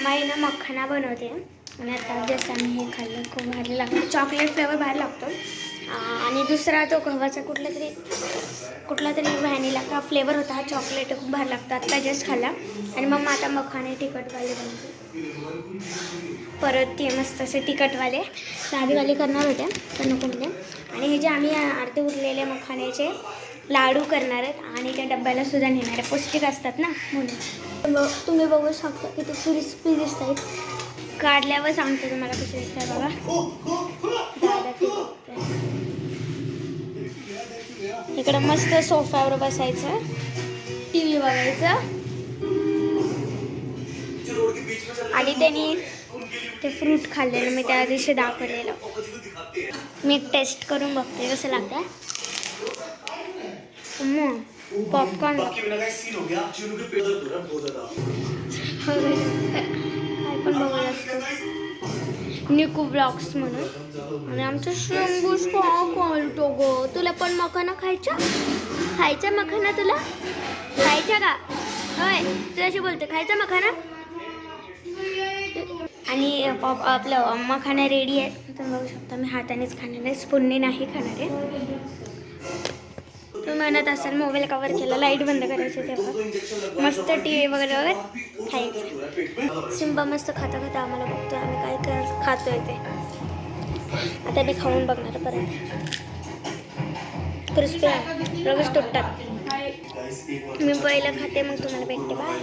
Mamma आहे ना मखाना बनवते आणि आता जस्ट आम्ही हे खाल्लं, खूप भारी लागतं. चॉकलेट फ्लेवर भारी लागतो. आणि दुसरा तो गव्हाचा कुठला तरी व्हॅनिला का फ्लेवर होता, हा चॉकलेट खूप भारी लागतं. आत्ता जस्ट खाल्ला. आणि मग आता मखाने तिखटवाले बनते. परत ते मस्त असे तिखटवाले साधेवाले करणार होते तर नको म्हणजे. आणि हे जे आम्ही अर्धे उरलेले मखाण्याचे लाडू करणार आहेत आणि त्या डब्याला सुद्धा नेणार आहे. पौष्टिक असतात ना म्हणून. तुम्ही बघू शकता किती क्रिस्पी दिसत आहेत. काढल्यावर सांगते तुम्हाला कसे दिसत आहे बघा. दादा ते इकडं मस्त सोफ्यावर बसायचं, टी व्ही बघायचं आणि त्यांनी ते फ्रूट खाल्लेलं मी त्या दिवशी दाखवलेलं. मी टेस्ट करून बघते कसं लागतं. पॉपकॉर्न काय पण बघत असतो निकू ब्लॉग्स म्हणून. आणि आमचं शंभूस कॉलतो गो. तुला पण मखाना खायचा मखाना तुला खायचा का? होय तुझ्याशी बोलते, खायचा मखाना. आणि आपलं मखाना रेडी आहे तर बघू शकता. मी हातानेच खाणार आहे, स्पूनने नाही खाणार आहे. तुम्ही म्हणत असाल मोबाईल कवर केला, लाईट बंद करायची तेव्हा मस्त टी व्ही वगैरे खायचं. सिम्बा मस्त खाता खाता आम्हाला बघतोय आम्ही काय खातोय ते. आता मी खाऊन बघणार परत. क्रिस्पी लगेच तुटतात. मी पहिलं खाते मग तुम्हाला भेटते. बाय.